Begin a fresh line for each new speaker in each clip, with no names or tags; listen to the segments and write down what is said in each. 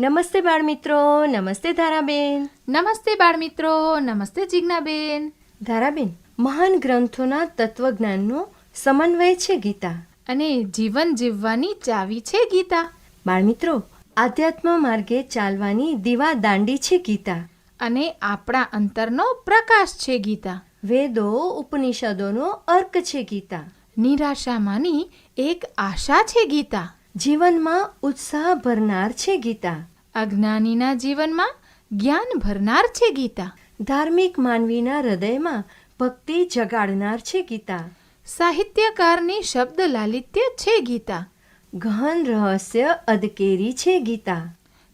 નમસ્તે બાળમિત્રો, નમસ્તે ધારાબેન.
નમસ્તે બાળમિત્રો, નમસ્તે જિજ્ઞાબેન.
ધારાબેન, મહાન ગ્રંથોના તત્વજ્ઞાનનો સમન્વય છે ગીતા.
અને જીવન જીવવાની ચાવી છે ગીતા.
બાળમિત્રો, આધ્યાત્મ માર્ગે ચાલવાની દીવા દાંડી છે ગીતા.
અને આપણા અંતરનો પ્રકાશ છે ગીતા.
વેદો ઉપનિષદોનો અર્ક છે ગીતા.
નિરાશામાંની એક આશા છે ગીતા.
જીવનમાં ઉત્સાહ ભરનાર છે ગીતા.
અજ્ઞાનીના જીવનમાં જ્ઞાન ભરનાર છે ગીતા.
ધાર્મિક માનવીના હૃદયમાં ભક્તિ જગાડનાર છે ગીતા.
સાહિત્યકારની શબ્દ લાલિત્ય છે ગીતા.
ગહન રહસ્ય અદકેરી છે ગીતા.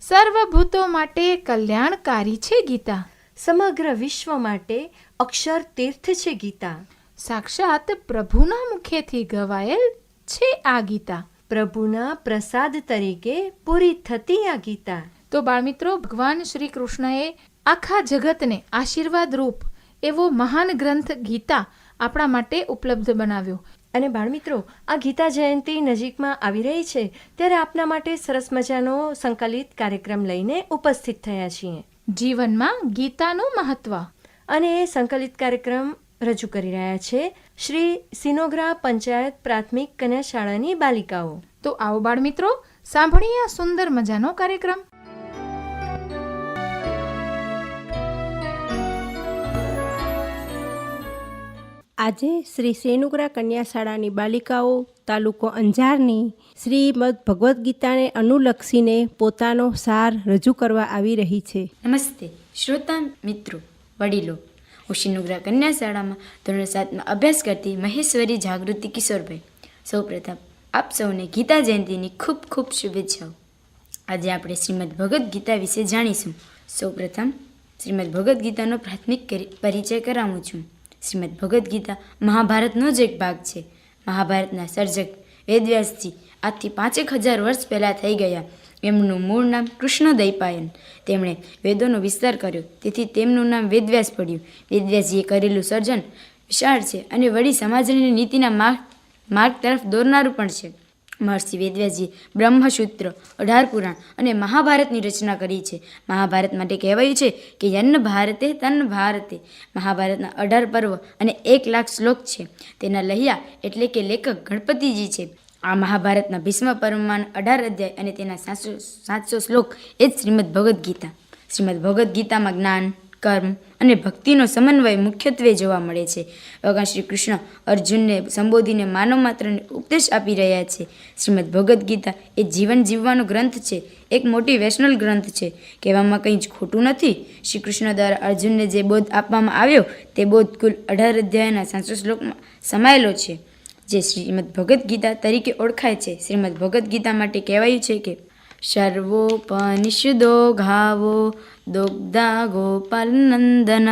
સર્વભૂતો માટે કલ્યાણકારી છે ગીતા.
સમગ્ર વિશ્વ માટે અક્ષર તીર્થ છે ગીતા.
સાક્ષાત પ્રભુના મુખેથી ગવાયેલ છે આ ગીતા.
પ્રભુના પ્રસાદ તરીકે પૂરી થતી આ ગીતા.
તો બાળમિત્રો, ભગવાન શ્રી કૃષ્ણએ આખા જગતને આશીર્વાદ રૂપ એવો મહાન ગ્રંથ ગીતા આપણા માટે ઉપલબ્ધ બનાવ્યો.
અને બાળમિત્રો, આ ગીતા જયંતિ નજીકમાં આવી રહી છે ત્યારે આપના માટે સરસ મજાનો સંકલિત કાર્યક્રમ લઈને ઉપસ્થિત થયા છીએ.
જીવનમાં ગીતાનું મહત્વ.
અને એ સંકલિત કાર્યક્રમ રજૂ કરી રહ્યા છે શ્રી સિનોગ્રા પંચાયત પ્રાથમિક કન્યા શાળાની બાલિકાઓ.
તો આવો બાળમિત્રો, સાંભળીએ આ સુંદર મજાનો કાર્યક્રમ.
આજે શ્રી સેનુગ્રા કન્યા શાળાની બાલિકાઓ તાલુકો અંજારની શ્રીમદ ભગવદ્ ગીતાને અનુલક્ષીને પોતાનો સાર રજૂ કરવા આવી રહી છે.
નમસ્તે શ્રોતા મિત્રો, વડીલો. હું સેનુગ્રા કન્યા શાળામાં ધોરણ 7માં અભ્યાસ કરતી મહેશ્વરી જાગૃતિ કિશોરભાઈ. સૌપ્રથમ આપ સૌને ગીતા જયંતિની ખૂબ ખૂબ શુભેચ્છાઓ. આજે આપણે શ્રીમદ ભગવદ્ ગીતા વિશે જાણીશું. સૌપ્રથમ શ્રીમદ ભગવદ્ ગીતાનો પ્રાથમિક પરિચય કરાવું છું. શ્રીમદ ભગવદ્ ગીતા મહાભારતનો જ એક ભાગ છે. મહાભારતના સર્જક વેદવ્યાસજી આજથી 5000 વર્ષ પહેલાં થઈ ગયા. એમનું મૂળ નામ કૃષ્ણદ્વૈપાયન. તેમણે વેદોનો વિસ્તાર કર્યો, તેથી તેમનું નામ વેદવ્યાસ પડ્યું. વેદવ્યાસજીએ કરેલું સર્જન વિશાળ છે અને વળી સમાજની નીતિના માર્ગ તરફ દોરનારું પણ છે. મહર્ષિ વેદવ્યાસજીએ બ્રહ્મસૂત્ર, 18 પુરાણ અને મહાભારતની રચના કરી છે. મહાભારત માટે કહેવાયું છે કે યન્ન ભારતે તન્ન ભારતે. મહાભારતના 18 પર્વ અને 1,00,000 શ્લોક છે. તેના લહિયા એટલે કે લેખક ગણપતિજી છે. આ મહાભારતના ભીષ્મ પર્વમાં 18 અધ્યાય અને તેના 700 શ્લોક એ જ શ્રીમદ ભગવદ્ ગીતા. શ્રીમદ ભગવદ્ ગીતામાં જ્ઞાન, કર્મ અને ભક્તિનો સમન્વય મુખ્યત્વે જોવા મળે છે. ભગવાન શ્રી કૃષ્ણ અર્જુનને સંબોધીને માનવ માત્રને ઉપદેશ આપી રહ્યા છે. શ્રીમદ ભગવદ્ ગીતા એ જીવન જીવવાનો ગ્રંથ છે, એક મોટિવેશનલ ગ્રંથ છે. કહેવામાં કંઈ જ ખોટું નથી. શ્રી કૃષ્ણ દ્વારા અર્જુનને જે બોધ આપવામાં આવ્યો તે બોધ કુલ 18 અધ્યાયના 700 શ્લોકમાં સમાયેલો છે, જે શ્રીમદ ભગવદ્ ગીતા તરીકે ઓળખાય છે. શ્રીમદ ભગવદ્ ગીતા માટે કહેવાયું છે કે સર્વોપનિષદો ગાવો દોગ્ધા ગોપાલનંદન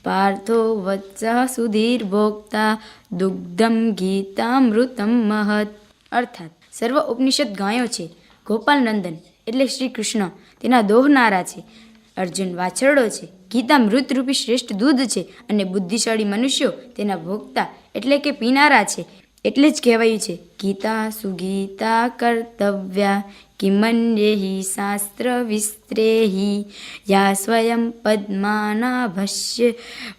પાર્થો વત્સ સુધીર ભોક્તા દુગ્ધમ ગીતામૃતમ મહત. અર્થાત સર્વ ઉપનિષદ ગાયો છે. ગોપાલનંદન એટલે શ્રી કૃષ્ણ તેના દોહનારા છે. અર્જુન વાછરડો છે. ગીતા મૃતરૂપી શ્રેષ્ઠ દૂધ છે અને બુદ્ધિશાળી મનુષ્યો તેના ભોગતા એટલે કે પીનારા છે. એટલે જ કહેવાયું છે ગીતા સુગીતા કર્તવ્યા કિમન્યેહી શાસ્ત્ર વિસ્ત્રેહી યા સ્વયં પદ્માનાભસ્ય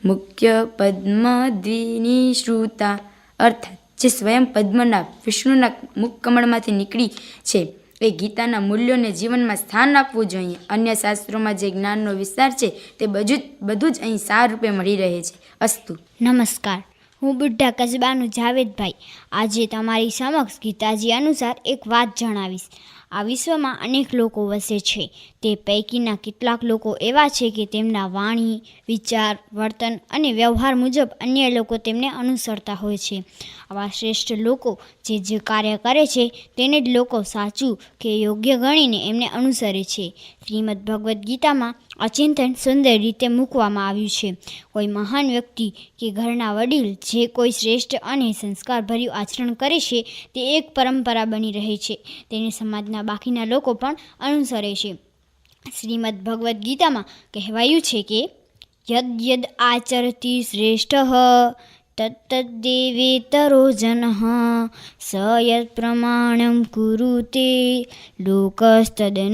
મુખ્ય પદ્મદ્વિની શ્રુતા. અર્થાત જે સ્વયં પદ્મનાભ વિષ્ણુના મુખકમળમાંથી નીકળી છે એ ગીતાના મૂલ્યોને જીવનમાં સ્થાન આપવું જોઈએ. અન્ય શાસ્ત્રોમાં જે જ્ઞાનનો વિસ્તાર છે તે બધું જ અહીં સાર રૂપે મળી રહે છે. અસ્તુ.
નમસ્કાર, હું બુઢ્ઢા કસ્બાનું જાવેદભાઈ આજે તમારી સમક્ષ ગીતાજી અનુસાર એક વાત જણાવીશ. આ વિશ્વમાં અનેક લોકો વસે છે. તે પૈકીના કેટલાક લોકો એવા છે કે તેમના વાણી, વિચાર, વર્તન અને વ્યવહાર મુજબ અન્ય લોકો તેમને અનુસરતા હોય છે. આવા શ્રેષ્ઠ લોકો જે કાર્ય કરે છે તેને જ લોકો સાચું કે યોગ્ય ગણીને એમને અનુસરે છે. શ્રીમદ ભગવદ્ ગીતામાં આ ચિંતન સુંદર રીતે મૂકવામાં આવ્યું છે. કોઈ મહાન વ્યક્તિ કે ઘરના વડીલ જે કોઈ શ્રેષ્ઠ અને સંસ્કારભર્યું આચરણ કરે છે તે એક પરંપરા બની રહે છે. તેને સમાજના બાકીના લોકો પણ અનુસરે છે. શ્રીમદ ભગવદ્ ગીતામાં કહેવાયું છે કે યદ યદ આચરતી શ્રેષ્ઠ તત્તદ્દેવેતરો જનઃ સ યત્ પ્રમાણમ કુરુતે લોકસ્તદનુવર્તતે.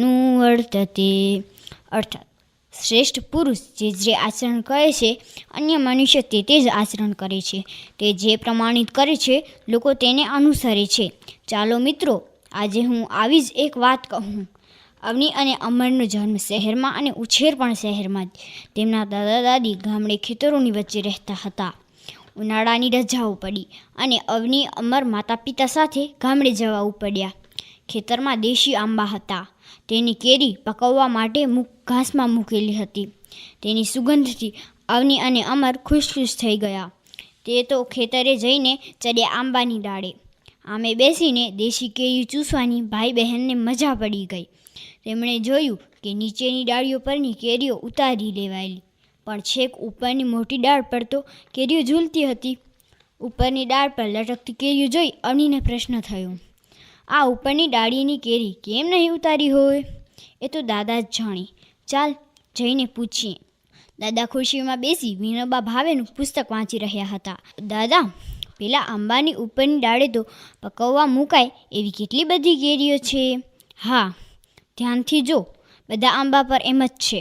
અર્થાત શ્રેષ્ઠ પુરુષ જે આચરણ કરે છે અન્ય મનુષ્ય તે જ આચરણ કરે છે. તે જે પ્રમાણિત કરે છે લોકો તેને અનુસરે છે. ચાલો મિત્રો, આજે હું આવી જ એક વાત કહું. અવની અને અમરનો જન્મ શહેરમાં અને ઉછેર પણ શહેરમાં જ. તેમના દાદા દાદી ગામડે ખેતરોની વચ્ચે રહેતા હતા. ઉનાળાની રજાઓ પડી અને અવની અમર માતા પિતા સાથે ગામડે જવા ઉપડ્યા. ખેતરમાં દેશી આંબા હતા. તેની કેરી પકવવા માટે ઘાસમાં મૂકેલી હતી. તેની સુગંધથી અવની અને અમર ખુશ થઈ ગયા. તે તો ખેતરે જઈને ચડ્યા આંબાની ડાળે. આમે બેસીને દેશી કેરી ચૂસવાની ભાઈ બહેનને મજા પડી ગઈ. તેમણે જોયું કે નીચેની ડાળીઓ પરની કેરીઓ ઉતારી લેવાયેલી, પણ છેક ઉપરની મોટી ડાળ પર તો કેરીઓ ઝૂલતી હતી. ઉપરની ડાળ પર લટકતી કેરીઓ જોઈ અવનીને પ્રશ્ન થયો, આ ઉપરની ડાળીની કેરી કેમ નહીં ઉતારી હોય? એ તો દાદા જ જાણે. ચાલ જઈને પૂછીએ. દાદા ખુરશીમાં બેસી વિનોબા ભાવેનું પુસ્તક વાંચી રહ્યા હતા. દાદા, પેલા આંબાની ઉપરની ડાળે તો પકવવા મુકાય એવી કેટલી બધી કેરીઓ છે. હા, ધ્યાનથી જો, બધા આંબા પર એમ જ છે.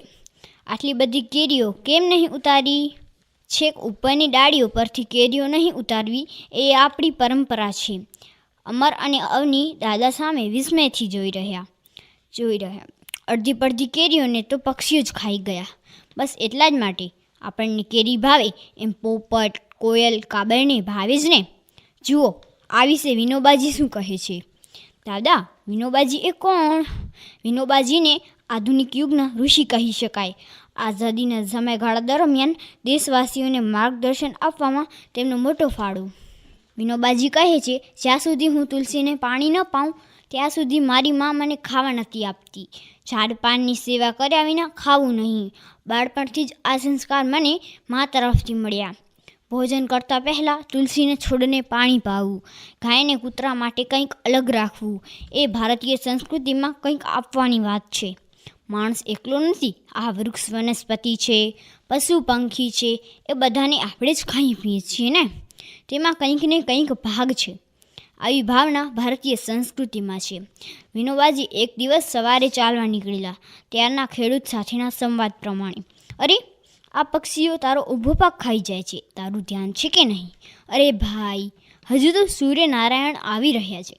આટલી બધી કેરીઓ કેમ નહીં ઉતારી? છેક ઉપરની ડાળીઓ પરથી કેરીઓ નહીં ઉતારવી એ આપણી પરંપરા છે. અમર અને અવની દાદા સામે વિસ્મયથી જોઈ રહ્યા. અડધી પડધી કેરીઓને તો પક્ષીઓ જ ખાઈ ગયા. બસ એટલા જ માટે આપણને કેરી ભાવે એમ પોપટ, કોયલ, કાબરને ભાવે જ ને. જુઓ, આ વિશે વિનોબાજી શું કહે છે. દાદા, વિનોબાજી એ કોણ? વિનોબાજીને આધુનિક યુગના ઋષિ કહી શકાય. આઝાદીના સમયગાળા દરમિયાન દેશવાસીઓને માર્ગદર્શન આપવામાં તેમનો મોટો ફાળો. વિનોબાજી કહે છે, જ્યાં સુધી હું તુલસીને પાણી ન પાઉં ત્યાં સુધી મારી મા મને ખાવા નથી આપતી. ઝાડ પાનની સેવા કર્યા વિના ખાવું નહીં. બાળપણથી જ આ સંસ્કાર મને મા તરફથી મળ્યા. ભોજન કરતાં પહેલાં તુલસીને છોડને પાણી પાવું, ગાયને કૂતરા માટે કંઈક અલગ રાખવું એ ભારતીય સંસ્કૃતિમાં કંઈક આપવાની વાત છે. માણસ એકલો નથી, આ વૃક્ષ વનસ્પતિ છે, પશુ પંખી છે, એ બધાને આપણે જ ખાઈ પીએ છીએ ને. તેમાં કંઈક ને કંઈક ભાગ છે. આવી ભાવના ભારતીય સંસ્કૃતિમાં છે. વિનોબાજી એક દિવસ સવારે ચાલવા નીકળેલા. ત્યારના ખેડૂત સાથેના સંવાદ પ્રમાણે, અરે, આ પક્ષીઓ તારો ઊભો પાક ખાઈ જાય છે, તારું ધ્યાન છે કે નહીં? અરે ભાઈ, હજુ તો સૂર્યનારાયણ આવી રહ્યા છે.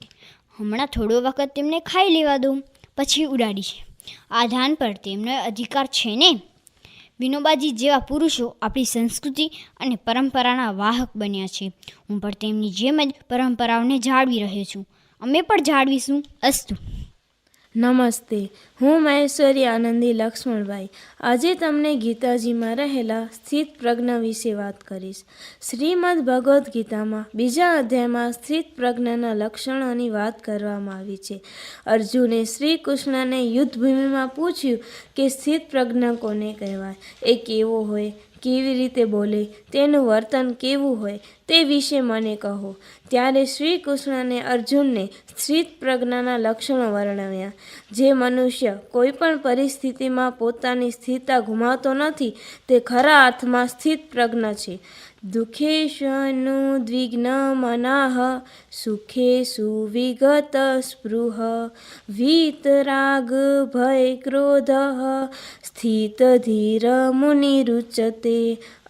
હમણાં થોડો વખત તેમને ખાઈ લેવા દઉં, પછી ઉડાડી છે. આ ધ્યાન પર તેમનો અધિકાર છે ને. વિનોબાજી જેવા પુરુષો આપણી સંસ્કૃતિ અને પરંપરાના વાહક બન્યા છે. હું પણ તેમની જેમ જ પરંપરાઓને જાળવી રહ્યો છું. અમે પણ જાળવીશું. અસ્તુ.
નમસ્તે, હું મહેશ્વરી આનંદી લક્ષ્મણભાઈ આજે તમને ગીતાજીમાં રહેલા સ્થિત પ્રજ્ઞ વિશે વાત કરીશ. શ્રીમદ ભગવદ્ ગીતામાં 2 અધ્યાયમાં સ્થિત પ્રજ્ઞના લક્ષણોની વાત કરવામાં આવી છે. અર્જુને શ્રી કૃષ્ણને યુદ્ધભૂમિમાં પૂછ્યું કે સ્થિત પ્રજ્ઞ કોને કહેવાય, એ કેવો હોય, કેવી રીતે બોલે, તેનું વર્તન કેવું હોય તે વિશે મને કહો. ત્યારે શ્રી કૃષ્ણને અર્જુનને સ્થિત પ્રજ્ઞાના લક્ષણો વર્ણવ્યા. જે મનુષ્ય કોઈ પણ પરિસ્થિતિમાં પોતાની સ્થિરતા ગુમાવતો નથી તે ખરા અર્થમાં સ્થિત પ્રજ્ઞ છે. દુઃખેષનુદ્વિગ્ન મનઃ સુખેષુ વિગત સ્પૃહ વીતરાગ ભય ક્રોધ સ્થિત ધીર મુનિરુચ્યતે.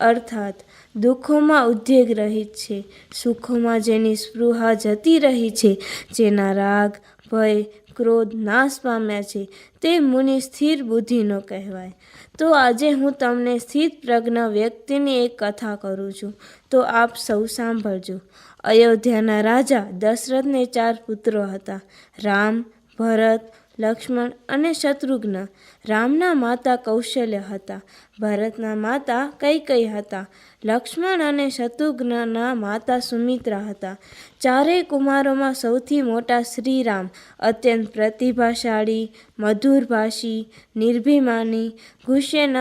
અર્થાત દુઃખોમાં ઉદ્વેગ રહિત છે, સુખોમાં જેની સ્પૃહા જતી રહી છે, જેના રાગ, ભય, ક્રોધ નાશ પામ્યા છે, તે મુનિ સ્થિર બુદ્ધિનો કહેવાય. તો આજે હું તમને સ્થિત પ્રજ્ઞ વ્યક્તિની એક કથા કરું છું, તો આપ સૌ સાંભળજો. અયોધ્યાના રાજા દશરથને 4 પુત્રો હતા, રામ, ભરત, લક્ષ્મણ અને શત્રુઘ્ન. રામના માતા કૌશલ્ય હતા, ભરતના માતા કૈકેયી હતા, લક્ષ્મણ અને શત્રુઘ્નના માતા સુમિત્રા હતા. 4 કુમારોમાં સૌથી મોટા શ્રીરામ અત્યંત પ્રતિભાશાળી, મધુરભાષી, નિર્ભિમાની, ગુસ્સે ન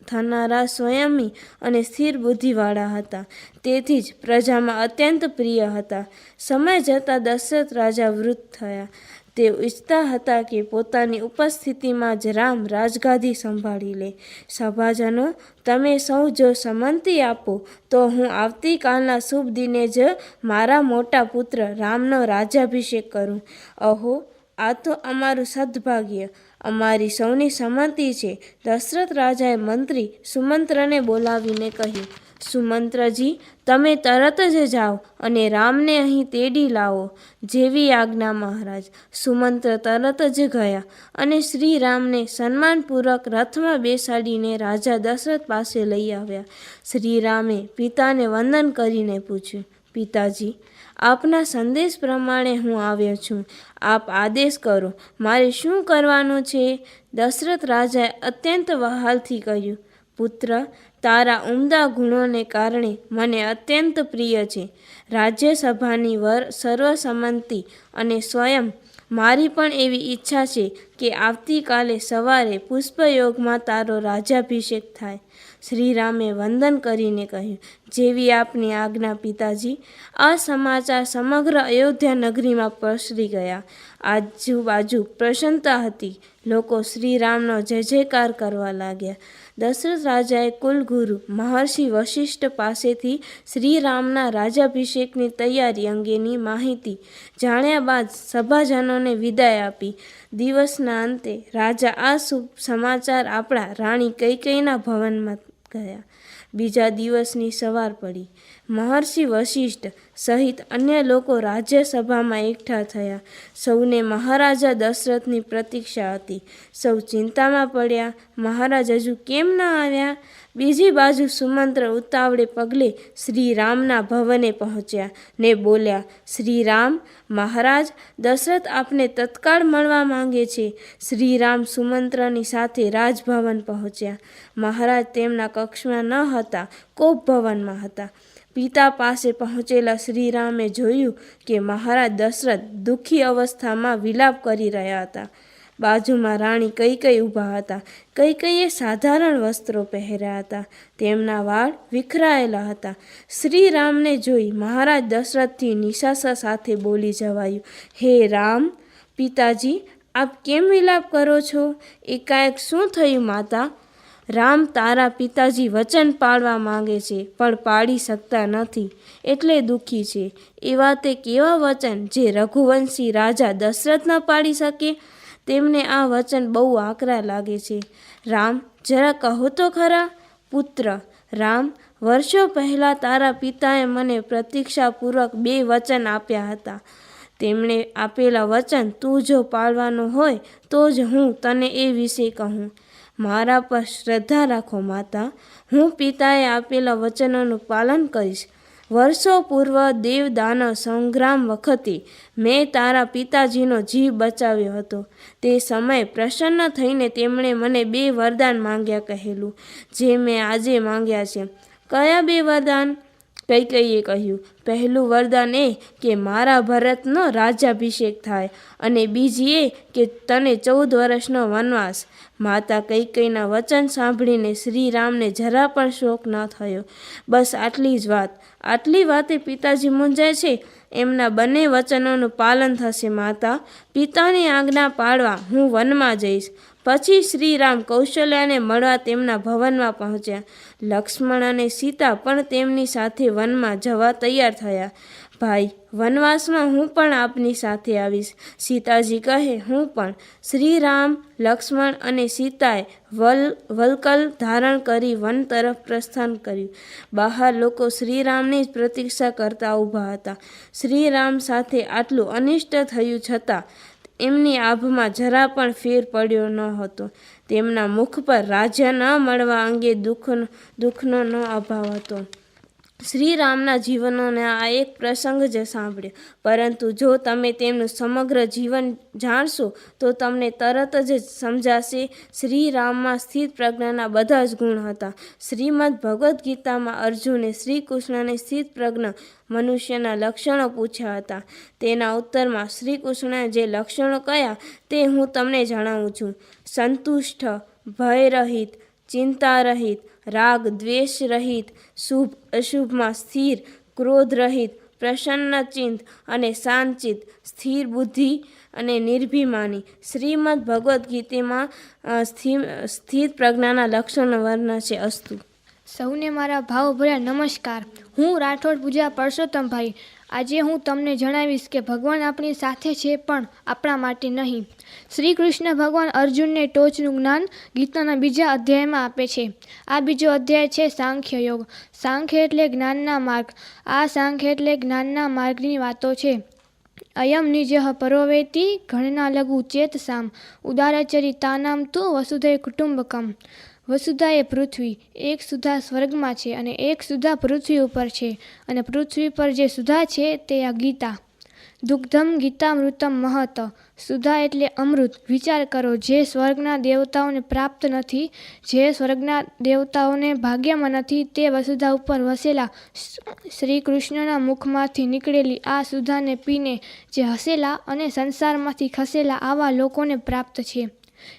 થનારા, સંયમી અને સ્થિર બુદ્ધિવાળા હતા. તેથી જ પ્રજામાં અત્યંત પ્રિય હતા. સમય જતાં દશરથ રાજા વૃદ્ધ થયા. તેઓ ઈચ્છતા હતા કે પોતાની ઉપસ્થિતિમાં જ રામ રાજગાદી સંભાળી લે. સભાજનો, તમે સૌ જો સંમતિ આપો તો હું આવતીકાલના શુભ દિને જ મારા મોટા પુત્ર રામનો રાજ્યાભિષેક કરું. અહો, આ તો અમારું સદભાગ્ય. અમારી સૌની સંમતિ છે. દશરથ રાજાએ મંત્રી સુમંત્રને બોલાવીને કહ્યું, સુમંત્રજી, તમે તરત જ જાઓ અને રામને અહીં તેડી લાવો. જેવી આજ્ઞા મહારાજ. સુમંત્ર તરત જ ગયા અને શ્રી રામને સન્માનપૂર્વક રથમાં બેસાડીને રાજા દશરથ પાસે લઈ આવ્યા. શ્રી રામે પિતાને વંદન કરીને પૂછ્યું, પિતાજી, આપના સંદેશ પ્રમાણે હું આવ્યો છું. આપ આદેશ કરો, મારે શું કરવાનું છે? દશરથ રાજાએ અત્યંત વહાલથી કહ્યું, પુત્ર, તારા ઉમદા ગુણોને કારણે મને અત્યંત પ્રિય છે. રાજ્યસભાની સર્વસંમતિ અને સ્વયં મારી પણ એવી ઈચ્છા છે કે આવતીકાલે સવારે પુષ્પયોગમાં તારો રાજ્યાભિષેક થાય. શ્રીરામે વંદન કરીને કહ્યું, જેવી આપની આજ્ઞા પિતાજી. આ સમાચાર સમગ્ર અયોધ્યા નગરીમાં પ્રસરી ગયા. આજુબાજુ પ્રસન્નતા હતી. લોકો શ્રીરામનો જય જયકાર કરવા લાગ્યા. દશરથ રાજાએ કુલગુરુ મહર્ષિ વશિષ્ઠ પાસેથી શ્રીરામના રાજ્યાભિષેકની તૈયારી અંગેની માહિતી જાણ્યા બાદ સભાજનોને વિદાય આપી. દિવસના અંતે રાજા આ શુભ સમાચાર આપણા રાણી કૈકેયીના ભવનમાં ગયા. બીજા દિવસની સવાર પડી. મહર્ષિ વશિષ્ઠ સહિત અન્ય લોકો રાજ્યસભામાં એકઠા થયા. સૌને મહારાજા દશરથની પ્રતીક્ષા હતી. સૌ ચિંતામાં પડ્યા. મહારાજ હજુ કેમ ના આવ્યા? બીજી બાજુ સુમંત્ર ઉતાવળે પગલે શ્રી રામના ભવને પહોંચ્યા ને બોલ્યા, શ્રી રામ, મહારાજ દશરથ આપને તત્કાળ મળવા માંગે છે. શ્રી રામ સુમંત્રની સાથે રાજભવન પહોંચ્યા. મહારાજ તેમના કક્ષમાં ન હતા, કોપ ભવનમાં હતા. પિતા પાસે પહોંચેલા શ્રીરામે જોયું કે મહારાજ દશરથ દુઃખી અવસ્થામાં વિલાપ કરી રહ્યા હતા. બાજુમાં રાણી કૈકેયી ઊભા હતા. કૈકેયીએ સાધારણ વસ્ત્રો પહેર્યા હતા. તેમના વાળ વિખરાયેલા હતા. શ્રીરામને જોઈ મહારાજ દશરથથી નિશાસા સાથે બોલી જવાયું, હે રામ, પિતાજી, આપ કેમ વિલાપ કરો છો? એકાએક શું થયું માતા? રામ, તારા પિતાજી વચન પાળવા માંગે છે પણ પાળી શકતા નથી એટલે દુઃખી છે. એવા તે કેવા વચન જે રઘુવંશી રાજા દશરથ ન પાળી શકે? તેમને આ વચન બહુ આકરા લાગે છે. રામ, જરા કહો તો ખરા. પુત્ર રામ, વર્ષો પહેલાં તારા પિતાએ મને પ્રતીક્ષાપૂર્વક 2 વચન આપ્યા હતા. તેમણે આપેલા વચન તું જો પાળવાનું હોય તો જ હું તને એ વિશે કહું. મારા પર શ્રદ્ધા રાખો માતા. હું પિતાએ આપેલા વચનોનું પાલન કરીશ. વર્ષો પૂર્વ દેવદાનવ સંગ્રામ વખતે મેં તારા પિતાજીનો જીવ બચાવ્યો હતો. તે સમયે પ્રસન્ન થઈને તેમણે મને 2 વરદાન માંગ્યા કહેલું, જે મેં આજે માંગ્યા છે. કયા 2 વરદાન? કૈકેયીએ કહ્યું, પહેલું વરદાન એ કે મારા ભરતનો રાજ્યાભિષેક થાય અને બીજી એ કે તને 14 વર્ષનો વનવાસ. માતા કૈકેયીના વચન સાંભળીને શ્રીરામને જરા પણ શોક ન થયો. બસ આટલી જ વાત. આટલી વાતે પિતાજી મૂંઝાય છે? એમના બંને વચનોનું પાલન થશે માતા. પિતાની આજ્ઞા પાળવા હું વનમાં જઈશ. પછી શ્રીરામ કૌશલ્યાને મળવા તેમના ભવનમાં પહોંચ્યા. લક્ષ્મણ અને સીતા પણ તેમની સાથે વનમાં જવા તૈયાર થયા. ભાઈ, વનવાસમાં હું પણ આપની સાથે આવીશ. સીતાજી કહે, હું પણ. શ્રીરામ, લક્ષ્મણ અને સીતાએ વલ્કલ ધારણ કરી વન તરફ પ્રસ્થાન કર્યું. બહાર લોકો શ્રીરામની જ પ્રતીક્ષા કરતા ઊભા હતા. શ્રીરામ સાથે આટલું અનિષ્ટ થયું છતાં એમની આભમાં જરા પણ ફેર પડ્યો ન હતો. તેમના મુખ પર રાજ્ય ન મળવા અંગે દુઃખનો ન અભાવ હતો. શ્રીરામના જીવનનો આ એક પ્રસંગ જ સાંભળ્યો, પરંતુ જો તમે તેમનું સમગ્ર જીવન જાણશો તો તમને તરત જ સમજાશે. શ્રીરામમાં સ્થિત પ્રજ્ઞાના બધા જ ગુણ હતા. શ્રીમદ ભગવદ્ ગીતામાં અર્જુને શ્રી કૃષ્ણને સ્થિત પ્રજ્ઞ મનુષ્યના લક્ષણો પૂછ્યા હતા. તેના ઉત્તરમાં શ્રી કૃષ્ણએ જે લક્ષણો કયા તે હું તમને જણાવું છું. સંતુષ્ટ, ભયરહિત, ચિંતા રહિત, રાગ દ્વેષ રહિત, શુભ અશુભમાં સ્થિર, ક્રોધ રહિત, પ્રસન્નચિત્ત અને શાંતચિત્ત, સ્થિર બુદ્ધિ, અને નિર્ભિમાની શ્રીમદ ભગવદ્ ગીતામાં સ્થિત પ્રજ્ઞાના લક્ષણો વર્ણન છે. અસ્તુ.
સૌને મારા ભાવભર્યા નમસ્કાર. હું રાઠોડ પૂજા પરસોત્તમભાઈ. આજે હું તમને જણાવીશ કે ભગવાન આપણી સાથે છે પણ આપણા માટે નહીં. શ્રી કૃષ્ણ ભગવાન અર્જુનને ટોચનું જ્ઞાન ગીતાના બીજા અધ્યાયમાં આપે છે. આ બીજો અધ્યાય છે સાંખ્ય યોગ. સાંખ્ય એટલે જ્ઞાનના માર્ગ. આ સાંખ્ય એટલે જ્ઞાનના માર્ગની વાતો છે. અયમ નિજઃ પરોવેતિ ગણના લઘુ ચેતસામ ઉદારચરિતાનામ તુ વસુધૈ કુટુંબકમ. વસુધા એ પૃથ્વી, એક સુધા સ્વર્ગમાં છે અને એક સુધા પૃથ્વી ઉપર છે, અને પૃથ્વી પર જે સુધા છે તે આ ગીતા. દુગ્ધમ ગીતામૃતમ મહત. સુધા એટલે અમૃત. વિચાર કરો, જે સ્વર્ગના દેવતાઓને પ્રાપ્ત નથી, જે સ્વર્ગના દેવતાઓને ભાગ્યમાં નથી, તે વસુધા ઉપર વસેલા શ્રી કૃષ્ણના મુખમાંથી નીકળેલી આ સુધાને પીને જે હસેલા અને સંસારમાંથી ખસેલા આવા લોકોને પ્રાપ્ત છે.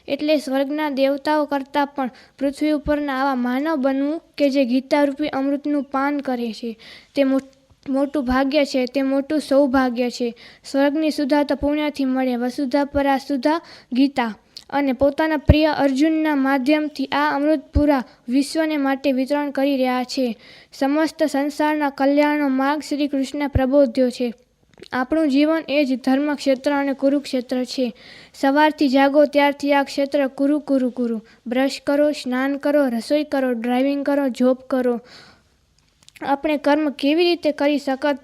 એટલે સ્વર્ગના દેવતાઓ કરતાં પણ પૃથ્વી ઉપરના આવા માનવ બનવું કે જે ગીતારૂપી અમૃતનું પાન કરે છે, તે મોટું ભાગ્ય છે, તે મોટું સૌભાગ્ય છે. સ્વર્ગની સુધા તો પુણ્યથી મળે. વસુધા પર આ સુધા ગીતા અને પોતાના પ્રિય અર્જુનના માધ્યમથી આ અમૃત પૂરા વિશ્વને માટે વિતરણ કરી રહ્યા છે. સમસ્ત સંસારના કલ્યાણનો માર્ગ શ્રી કૃષ્ણ પ્રબોધ્યો છે. આપણું જીવન એ જ ધર્મક્ષેત્ર અને કુરુક્ષેત્ર છે. સવારથી જાગો ત્યારથી આ ક્ષેત્ર કુરુ કુરુ કુરુ. બ્રશ કરો, સ્નાન કરો, રસોઈ કરો, ડ્રાઇવિંગ કરો, જોબ કરો. આપણે કર્મ કેવી રીતે કરી શકત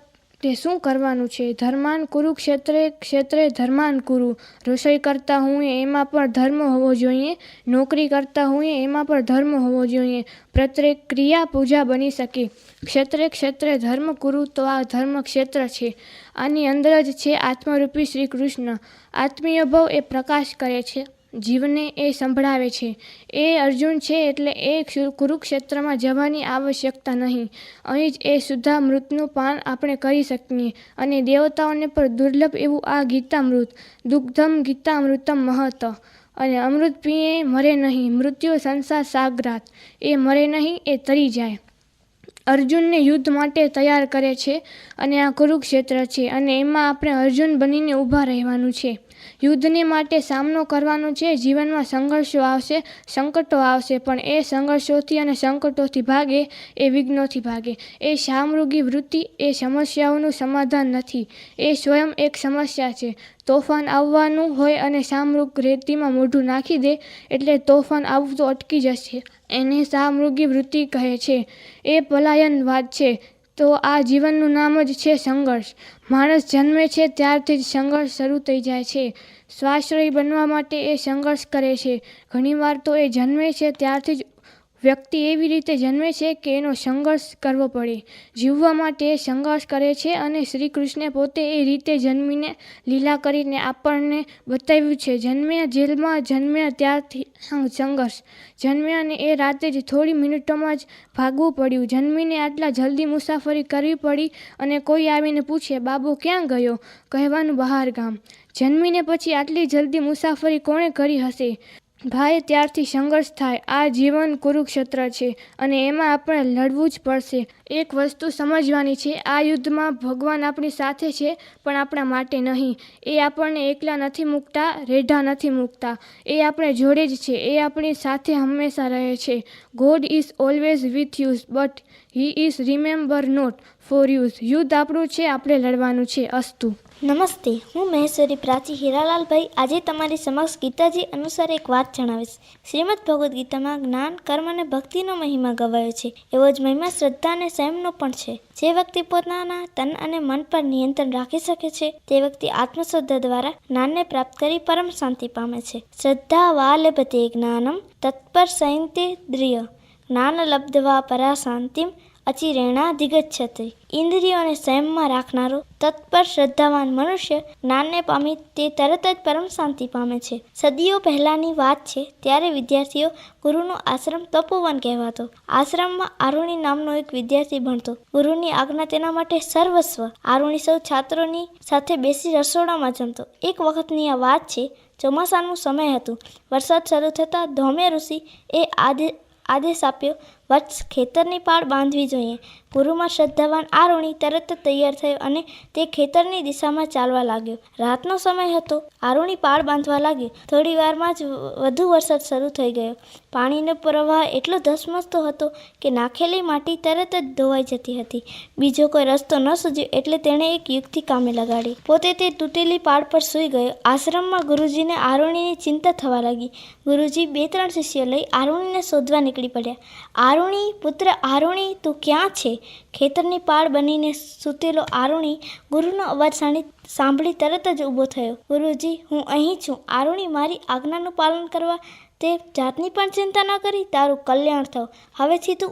તે શું કરવાનું છે? ધર્માન કુરુક્ષેત્રે ક્ષેત્રે ધર્માન કુરુ. રસોઈ કરતા હોઈએ એમાં પણ ધર્મ હોવો જોઈએ. નોકરી કરતા હોઈએ એમાં પણ ધર્મ હોવો જોઈએ. પ્રત્યેક ક્રિયા પૂજા બની શકે. ક્ષેત્રે ક્ષેત્રે ધર્મ કુરુ. તો આ ધર્મ ક્ષેત્ર છે. આની અંદર જ છે આત્મરૂપી શ્રી કૃષ્ણ. આત્મીય ભાવ એ પ્રકાશ કરે છે, જીવને એ સંભળાવે છે. એ અર્જુન છે એટલે એ કુરુક્ષેત્રમાં જવાની આવશ્યકતા નહીં. અહીં જ એ શુદ્ધામૃતનું પાન આપણે કરી શકીએ. અને દેવતાઓને પણ દુર્લભ એવું આ ગીતામૃત. દુગ્ધમ ગીતામૃતમ મહત. અને અમૃત પીએ મરે નહીં. મૃત્યુ સંસાર સાગરાત. એ મરે નહીં, એ તરી જાય. અર્જુનને યુદ્ધ માટે તૈયાર કરે છે અને આ કુરુક્ષેત્ર છે અને એમાં આપણે અર્જુન બનીને ઊભા રહેવાનું છે. યુદ્ધને માટે સામનો કરવાનો છે. જીવનમાં સંઘર્ષો આવશે, સંકટો આવશે, પણ એ સંઘર્ષોથી અને સંકટોથી ભાગે એ વિઘ્નોથી ભાગે. એ શામૃગી વૃત્તિ એ સમસ્યાઓનું સમાધાન નથી. એ સ્વયં એક સમસ્યા છે. તોફાન આવવાનું હોય અને શામૃગ રેતીમાં મોઢું નાખી દે એટલે તોફાન આવવું તો અટકી જશે. એને શામૃગી વૃત્તિ કહે છે. એ પલાયનવાદ છે. તો આ જીવનનું નામ જ છે સંઘર્ષ. માણસ જન્મે છે ત્યારથી જ સંઘર્ષ શરૂ થઈ જાય છે. સ્વાશ્રયી બનવા માટે એ સંઘર્ષ કરે છે. ઘણીવાર તો એ જન્મે છે ત્યારથી જ વ્યક્તિ એવી રીતે જન્મે છે કે એનો સંઘર્ષ કરવો પડે. જીવવા માટે એ સંઘર્ષ કરે છે અને શ્રી કૃષ્ણે પોતે એ રીતે જન્મીને લીલા કરીને આપણને બતાવ્યું છે. જન્મ્યા જેલમાં, જન્મ્યા ત્યારથી સંઘર્ષ. જન્મ્યા અને એ રાતે જ થોડી મિનિટોમાં જ ભાગવું પડ્યું. જન્મીને આટલા જલ્દી મુસાફરી કરવી પડી અને કોઈ આવીને પૂછે, બાબો ક્યાં ગયો? કહેવાનું બહાર ગામ. જન્મીને પછી આટલી જલ્દી મુસાફરી કોણે કરી હશે? ભાઈ, ત્યારથી સંઘર્ષ થાય. આ જીવન કુરુક્ષેત્ર છે અને એમાં આપણે લડવું જ પડશે. એક વસ્તુ સમજવાની છે, આ યુદ્ધમાં ભગવાન આપણી સાથે છે પણ આપણા માટે નહીં. એ આપણને એકલા નથી મૂકતા, રેઢા નથી મૂકતા. એ આપણે જોડે જ છે. એ આપણી સાથે હંમેશા રહે છે. God is always with you but he is remember not for us. યુદ્ધ આપણું છે, આપણે લડવાનું છે. અસ્તુ.
નમસ્તે, હું મહેશ્વરી પ્રાચી હીરાલાલભાઈ આજે તમારી સમક્ષ ગીતાજી અનુસાર એક વાત જણાવીશ. શ્રીમદ ભગવદ્ ગીતામાં જ્ઞાન, કર્મ અને ભક્તિનો મહિમા ગવાયો છે. એવો જ મહિમા શ્રદ્ધા અને સંયમનો પણ છે. જે વ્યક્તિ પોતાના તન અને મન પર નિયંત્રણ રાખી શકે છે તે વ્યક્તિ આત્મશ્રદ્ધા દ્વારા જ્ઞાનને પ્રાપ્ત કરી પરમ શાંતિ પામે છે. શ્રદ્ધા વા લભતે જ્ઞાનમ તત્પર સંયતે દ્રિય જ્ઞાન લબ્ધવા પરા શાંતિમ અચિરેણાધિગચ્છતિ. ઇન્દ્રિયોને સંયમમાં રાખનારો તત્પર શ્રદ્ધાવાન મનુષ્ય જ્ઞાનને પામી તે તરત જ પરમ શાંતિ પામે છે. સદીઓ પહેલાંની વાત છે ત્યારે વિદ્યાર્થીઓ ગુરુનો આશ્રમ તપોવન કહેવાતો. આશ્રમમાં આરુણી નામનો એક વિદ્યાર્થી ભણતો. ગુરુની આજ્ઞા તેના માટે સર્વસ્વ. આરુણી સૌ છાત્રોની સાથે બેસી રસોડામાં જમતો. એક વખતની આ વાત છે. ચોમાસાનું સમય હતું. વરસાદ શરૂ થતાં ધૌમ્ય ઋષિ એ આદેશ આપ્યો, વત્સ, ખેતરની પાળ બાંધવી જોઈએ. ગુરુમાં શ્રદ્ધાવાન આરુણી તરત જ તૈયાર થયો અને તે ખેતરની દિશામાં ચાલવા લાગ્યો. રાતનો સમય હતો. આરુણી પાળ બાંધવા લાગ્યો. થોડી વારમાં જ વધુ વરસાદ શરૂ થઈ ગયો. પાણીનો પ્રવાહ એટલો ધસમસતો હતો કે નાખેલી માટી તરત જ ધોવાઈ જતી હતી. બીજો કોઈ રસ્તો ન સૂઝ્યો એટલે તેણે એક યુક્તિ કામે લગાડી. પોતે તે તૂટેલી પાળ પર સૂઈ ગયો. આશ્રમમાં ગુરુજીને આરુણીની ચિંતા થવા લાગી. ગુરુજી 2-3 શિષ્યો લઈ આરુણીને શોધવા નીકળી પડ્યા. આરુણી, પુત્ર આરુણી, તું ક્યાં છે? ખેતરની પાળ બનીને સૂતેલો આરુણી ગુરુનો અવાજ સાંભળી તરત જ ઊભો થયો. ગુરુજી, હું અહીં છું. આરુણી, મારી આજ્ઞાનું પાલન કરવા તે જાતની પણ ચિંતા ન કરી. તારું કલ્યાણ થયું. હવેથી તું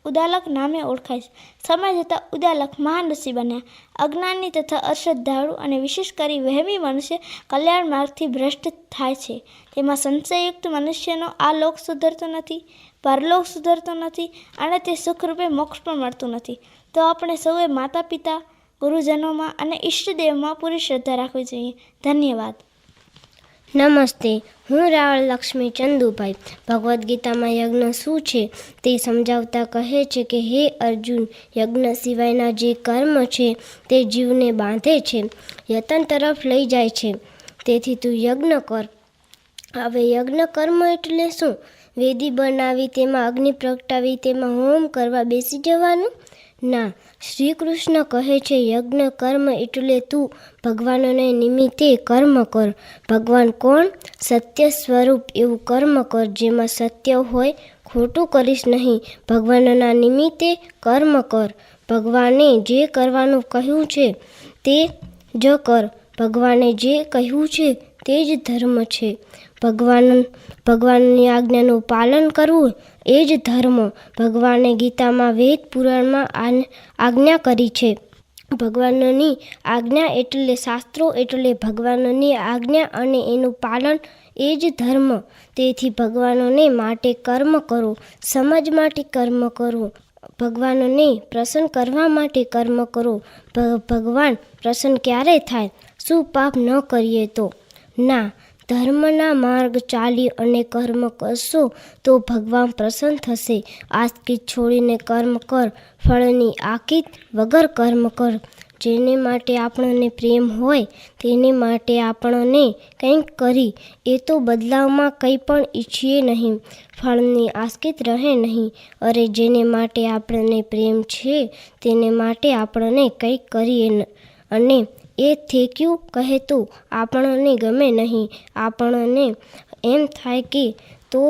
ઉદાલક નામે ઓળખાઈશ. સમય જતાં ઉદાલક મહાન ઋષિ બન્યા. અજ્ઞાની તથા અશ્રદ્ધાળુ અને વિશેષ કરી વહેમી મનુષ્ય કલ્યાણ માર્ગથી ભ્રષ્ટ થાય છે. તેમાં સંશયયુક્ત મનુષ્યનો આ લોક સુધરતો નથી, પરલોક સુધરતો નથી અને તે સુખરૂપે મોક્ષ પણ મળતું નથી. તો આપણે સૌએ માતા પિતા, ગુરુજનોમાં અને ઈષ્ટદેવમાં પૂરી શ્રદ્ધા રાખવી જોઈએ. ધન્યવાદ.
નમસ્તે, હું રાવળ લક્ષ્મી ચંદુભાઈ. ભગવદ્ ગીતામાં યજ્ઞ શું છે તે સમજાવતા કહે છે કે હે અર્જુન, યજ્ઞ સિવાયના જે કર્મ છે તે જીવને બાંધે છે, યતન તરફ લઈ જાય છે. તેથી તું યજ્ઞ કર. હવે યજ્ઞ કર્મ એટલે શું? વેદી બનાવી, તેમાં અગ્નિ પ્રગટાવી, તેમાં હોમ કરવા બેસી જવાનું? ના, શ્રી કૃષ્ણ કહે છે યજ્ઞ કર્મ એટલે તું ભગવાનને નિમિત્તે કર્મ કર. ભગવાન કોણ? સત્ય સ્વરૂપ એવું કર્મ કર જેમાં સત્ય હોય, ખોટું કરીશ નહીં. ભગવાનના નિમિત્તે કર્મ કર. ભગવાને જે કરવાનું કહ્યું છે તે જ કર. ભગવાને જે કહ્યું છે તે જ ધર્મ છે. ભગવાનની આજ્ઞાનું પાલન કરવું એ જ ધર્મ. ભગવાને ગીતામાં, વેદ પુરાણમાં આજ્ઞા કરી છે. ભગવાનની આજ્ઞા એટલે શાસ્ત્રો, એટલે ભગવાનની આજ્ઞા અને એનું પાલન એ જ ધર્મ. તેથી ભગવાનને માટે કર્મ કરો, સમાજ માટે કર્મ કરો, ભગવાનને પ્રસન્ન કરવા માટે કર્મ કરો. ભગવાન પ્રસન્ન ક્યારે થાય? શું પાપ ન કરીએ તો? ના, ધર્મના માર્ગ ચાલી અને કર્મ કરશો તો ભગવાન પ્રસન્ન થશે. આસ્કિત છોડીને કર્મ કર, ફળની આકિત વગર કર્મ કર. જેને માટે આપણને પ્રેમ હોય તેને માટે આપણને કંઈક કરી એ તો બદલાવમાં કંઈ પણ ઈચ્છીએ નહીં, ફળની આસ્કિત રહે નહીં. અરે, જેને માટે આપણને પ્રેમ છે તેને માટે આપણને કંઈક કરીએ અને એ થેક્યું કહેતું આપણને ગમે નહીં. આપણને એમ થાય કે તો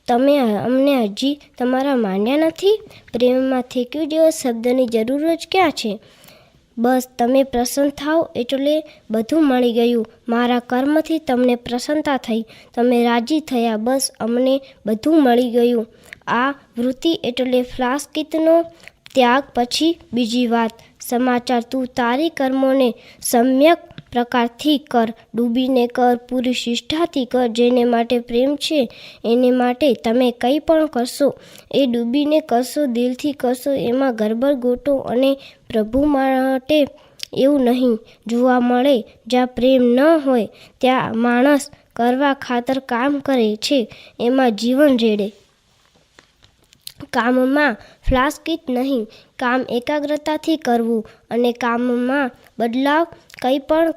તમે અમને હજી તમારા માન્યા નથી. પ્રેમમાં થેક્યું જેવા શબ્દની જરૂર જ ક્યાં છે? બસ તમે પ્રસન્ન થાઓ એટલે બધું મળી ગયું. મારા કર્મથી તમને પ્રસન્નતા થઈ, તમે રાજી થયા, બસ અમને બધું મળી ગયું. આ વૃત્તિ એટલે ફ્લાસ્કિતનો ત્યાગ. પછી બીજી વાત, સમાચાર. તું તારી કર્મોને સમ્યક પ્રકારથી કર, ડૂબીને કર, પૂરી શિષ્ટાથી કર. જેને માટે પ્રેમ છે એને માટે તમે કંઈ પણ કરશો એ ડૂબીને કરશો, દિલથી કરશો. એમાં ગરબડ ગોટો અને પ્રભુ માટે એવું નહીં જોવા મળે. જ્યાં પ્રેમ ન હોય ત્યાં માણસ કરવા ખાતર કામ કરે છે, એમાં જીવન રેડે. કામમાં ફ્લાસ્કિત નહીં, કામ એકાગ્રતાથી કરવું અને કામમાં બદલાવ કંઈ પણ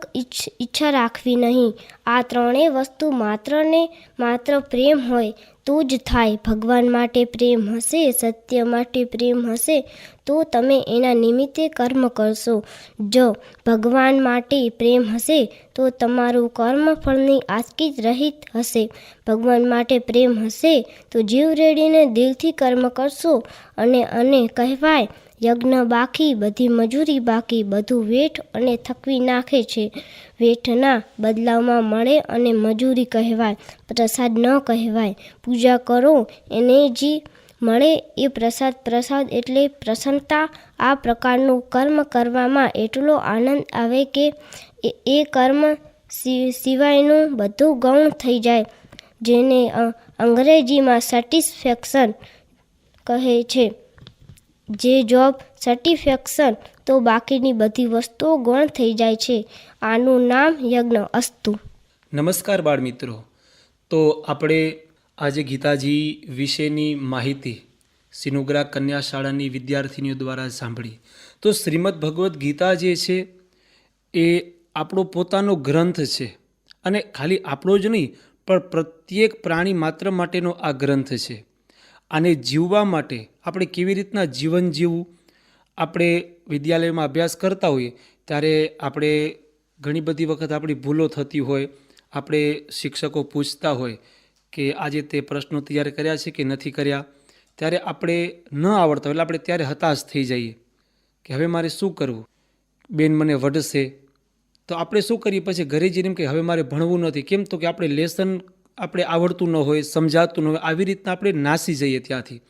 ઈચ્છા રાખવી નહીં. આ ત્રણેય વસ્તુ માત્ર ને માત્ર પ્રેમ હોય તો જ થાય. ભગવાન માટે પ્રેમ હશે, સત્ય માટે પ્રેમ હશે તો તમે એના નિમિત્તે કર્મ કરશો. જો ભગવાન માટે પ્રેમ હશે તો તમારું કર્મ ફળની આસક્તિ રહિત હશે. ભગવાન માટે પ્રેમ હશે તો જીવ રેડીને દિલથી કર્મ કરશો. અને કહેવાય યજ્ઞ બાકી, બધી મજૂરી બાકી. બધું વેઠ અને થકવી નાખે છે. વેઠના બદલાવમાં મળે અને મજૂરી કહેવાય, પ્રસાદ ન કહેવાય. પૂજા કરો એને જે મળે એ પ્રસાદ. પ્રસાદ એટલે પ્રસન્નતા. આ પ્રકારનું કર્મ કરવામાં એટલો આનંદ આવે કે એ કર્મ સિવાયનું બધું ગૌણ થઈ જાય, જેને અંગ્રેજીમાં સેટિસ્ફેક્શન કહે છે. જે જોબ સેટિસ્ફેક્શન તો બાકીની બધી વસ્તુઓ ગૌણ થઈ જાય છે. આનું નામ યજ્ઞ અસ્તુ.
નમસ્કાર બાળ મિત્રો. તો આપણે આજે ગીતાજી વિશેની માહિતી સિનુગ્રા કન્યા શાળાની વિદ્યાર્થીનીઓ દ્વારા સાંભળી. તો શ્રીમદ ભગવદ્ ગીતા જે છે એ આપણો પોતાનો ગ્રંથ છે, અને ખાલી આપણો જ નહીં પણ પ્રત્યેક પ્રાણી માત્ર માટેનો આ ગ્રંથ છે. આને જીવવા માટે આપણે કેવી રીતના જીવન જીવવું, આપણે વિદ્યાલયમાં અભ્યાસ કરતા હોઈએ ત્યારે આપણે ઘણી બધી વખત આપણી ભૂલો થતી હોય, આપણે શિક્ષકો પૂછતા હોય કે આજે તે પ્રશ્નો તૈયાર કર્યા છે કે નથી કર્યા, ત્યારે આપણે ન આવડતા એટલે આપણે ત્યારે હતાશ થઈ જઈએ કે હવે મારે શું કરવું, બેન મને વઢશે. તો આપણે શું કરીએ પછી ઘરે જઈને કે હવે મારે ભણવું નથી. કેમ? તો કે આપણે લેસન આપણે આવડતું ન હોય, સમજાતું ન હોય, આવી રીતના આપણે નાસી જઈએ ત્યાંથી.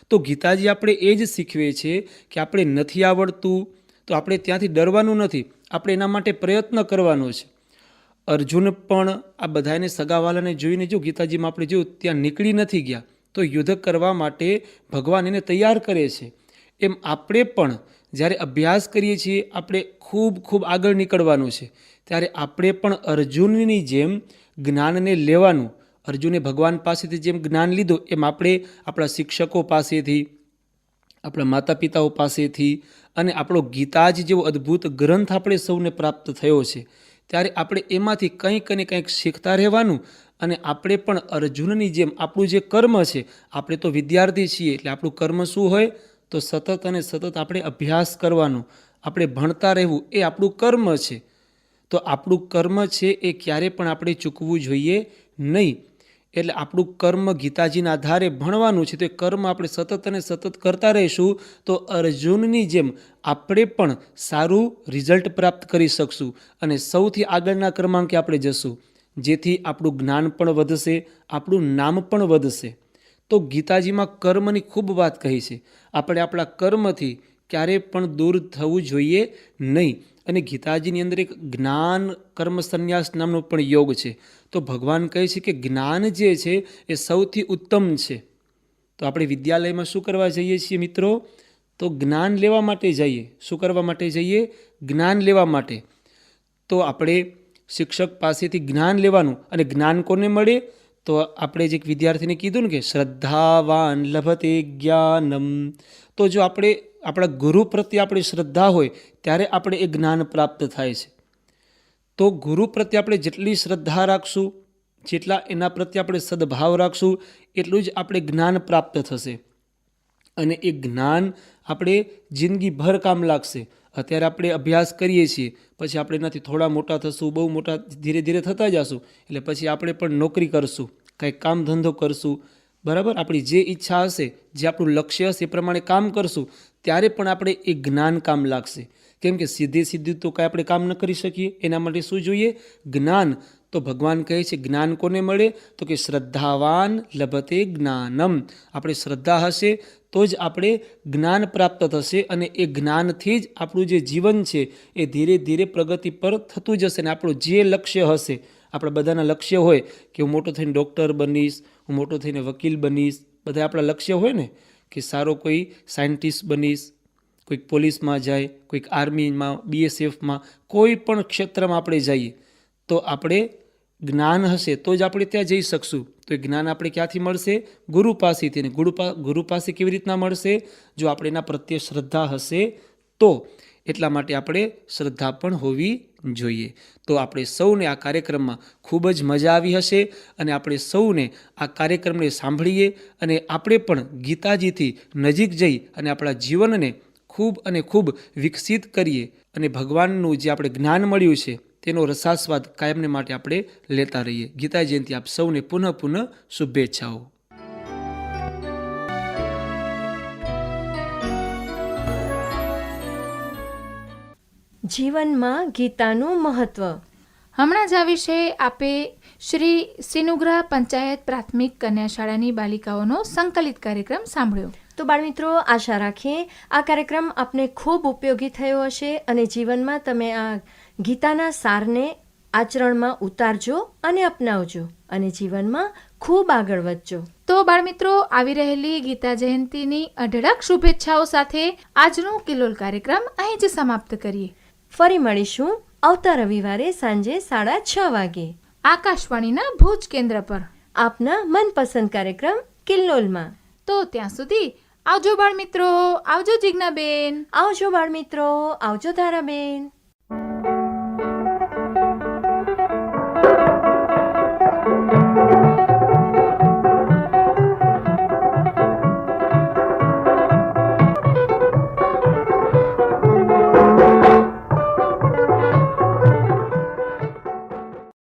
તો ગીતાજી આપણે એ જ શીખવે છે કે આપણે નથી આવડતું તો આપણે ત્યાંથી ડરવાનું નથી, આપણે એના માટે પ્રયત્ન કરવાનો છે. અર્જુન પણ આ બધાને સગાવાલાને જોઈને જો ગીતાજીમાં આપણે જોયું ત્યાં નીકળી નથી ગયા, તો યુદ્ધ કરવા માટે ભગવાન એને તૈયાર કરે છે. એમ આપણે પણ જ્યારે અભ્યાસ કરીએ છીએ આપણે ખૂબ ખૂબ આગળ નીકળવાનું છે, ત્યારે આપણે પણ અર્જુનની જેમ જ્ઞાનને લેવાનું. અર્જુને ભગવાન પાસેથી જેમ જ્ઞાન લીધું એમ આપણે આપણા શિક્ષકો પાસેથી, આપણા માતા પિતાઓ પાસેથી, અને આપણો ગીતા જ જેવો અદ્ભુત ગ્રંથ આપણે સૌને પ્રાપ્ત થયો છે, ત્યારે આપણે એમાંથી કંઈક ને કંઈક શીખતા રહેવાનું. અને આપણે પણ અર્જુનની જેમ આપણું જે કર્મ છે, આપણે તો વિદ્યાર્થી છીએ એટલે આપણું કર્મ શું હોય તો સતત અને સતત આપણે અભ્યાસ કરવાનો, આપણે ભણતા રહેવું, એ આપણું કર્મ છે. તો આપણું કર્મ છે એ ક્યારે પણ આપણે ચૂકવું જોઈએ નહીં. એટલે આપણું કર્મ ગીતાજીના આધારે ભણવાનું છે, તો એ કર્મ આપણે સતત અને સતત કરતા રહીશું તો અર્જુનની જેમ આપણે પણ સારું રિઝલ્ટ પ્રાપ્ત કરી શકશું અને સૌથી આગળના ક્રમાંકે આપણે જશું, જેથી આપણું જ્ઞાન પણ વધશે, આપણું નામ પણ વધશે. તો ગીતાજીમાં કર્મની ખૂબ વાત કહી છે. આપણે આપણા કર્મથી ક્યારેય પણ દૂર થવું જોઈએ નહીં. અને ગીતાજીની અંદર એક જ્ઞાન કર્મ સંન્યાસ નામનો પણ યોગ છે. તો ભગવાન કહે છે કે જ્ઞાન જે છે એ સૌથી ઉત્તમ છે. તો આપણે વિદ્યાલયમાં શું કરવા જઈએ છીએ મિત્રો? તો જ્ઞાન લેવા માટે જઈએ. શું કરવા માટે જઈએ? જ્ઞાન લેવા માટે. તો આપણે શિક્ષક પાસેથી જ્ઞાન લેવાનું. અને જ્ઞાન કોને મળે? તો આપણે જે વિદ્યાર્થીને કીધું ને કે શ્રદ્ધાવાન લભતે જ્ઞાનમ. તો જો આપણે આપણા ગુરુ પ્રત્યે આપણી શ્રદ્ધા હોય ત્યારે આપણે એ જ્ઞાન પ્રાપ્ત થાય છે. તો ગુરુ પ્રત્યે આપણે જેટલી શ્રદ્ધા રાખશું, જેટલા એના પ્રત્યે આપણે સદભાવ રાખશું, એટલું જ આપણે જ્ઞાન પ્રાપ્ત થશે. અને એ જ્ઞાન આપણે જિંદગીભર કામ લાગશે. અત્યારે આપણે અભ્યાસ કરીએ છીએ, પછી આપણે એનાથી થોડા મોટા થશું, બહુ મોટા ધીરે ધીરે થતા જશું, એટલે પછી આપણે પણ નોકરી કરશું, કંઈક કામ ધંધો કરશું, બરાબર? આપણી જે ઈચ્છા હશે, જે આપણું લક્ષ્ય હશે એ પ્રમાણે કામ કરશું, ત્યારે પણ આપણે એ જ્ઞાન કામ લાગશે. કેમ કે સીધું તો કાંઈ આપણે કામ ન કરી શકીએ. એના માટે શું જોઈએ? જ્ઞાન. તો ભગવાન કહે છે જ્ઞાન કોને મળે? તો કે શ્રદ્ધાવાન લભતે જ્ઞાનમ. આપણે શ્રદ્ધા હશે તો જ આપણે જ્ઞાન પ્રાપ્ત થશે, અને એ જ્ઞાનથી જ આપણું જે જીવન છે એ ધીરે ધીરે પ્રગતિ પર થતું જશે. અને આપણું જે લક્ષ્ય હશે, આપણા બધાના લક્ષ્ય હોય કે હું મોટો થઈને ડૉક્ટર બનીશ, હું મોટો થઈને વકીલ બનીશ, બધા આપણા લક્ષ્ય હોય ને કે સારો કોઈ સાયન્ટિસ્ટ બનીશ, કોઈક પોલીસમાં જાય, કોઈક આર્મીમાં, BSFમાં, કોઈ પણ ક્ષેત્રમાં આપણે જઈએ તો આપણે જ્ઞાન હશે તો જ આપણે ત્યાં જઈ શકશું. તો એ જ્ઞાન આપણે ક્યાંથી મળશે? ગુરુ પાસેથી. અને ગુરુ પાસે કેવી રીતના મળશે? જો આપણે એના પ્રત્યે શ્રદ્ધા હશે તો. એટલા માટે આપણે શ્રદ્ધા પણ હોવી જોઈએ. તો આપણે સૌને આ કાર્યક્રમમાં ખૂબ જ મજા આવી હશે, અને આપણે સૌને આ કાર્યક્રમને સાંભળીએ અને આપણે પણ ગીતાજીથી નજીક જઈ અને આપણા જીવનને ખૂબ અને ખૂબ વિકસિત કરીએ, અને ભગવાનનું જે આપણે જ્ઞાન મળ્યું છે તેનો રસાસ્વાદ કાયમને માટે આપણે લેતા રહીએ. ગીતા જયંતિ આપ સૌને પુનઃ શુભેચ્છાઓ.
જીવનમાં ગીતાનું મહત્વ.
હમણાં જ આ વિશે આપે શ્રી સિનુગ્રા પંચાયત પ્રાથમિક કન્યા શાળાની બાલિકાઓનો સંકલિત કાર્યક્રમ સાંભળ્યો.
તો બાળમિત્રો, આશા રાખીએ આ કાર્યક્રમ આપને ખૂબ ઉપયોગી થયો હશે અને જીવનમાં તમે આ ગીતાના સારને આચરણમાં ઉતારજો અને અપનાવજો અને જીવનમાં ખૂબ આગળ વધજો.
તો બાળમિત્રો, આવી રહેલી ગીતા જયંતીની અઢળક શુભેચ્છાઓ સાથે આજનો કિલોલ કાર્યક્રમ અહીં જ સમાપ્ત કરીએ.
ફરી મળીશું આવતા રવિવારે સાંજે 6:30 વાગે
આકાશવાણીના ભુજ કેન્દ્ર પર
આપના મનપસંદ કાર્યક્રમ કિલ્લોલમાં.
તો ત્યાં સુધી આવજો બાળ મિત્રો, આવજો જિજ્ઞાબેન.
આવજો બાળમિત્રો, આવજો ધારાબેન.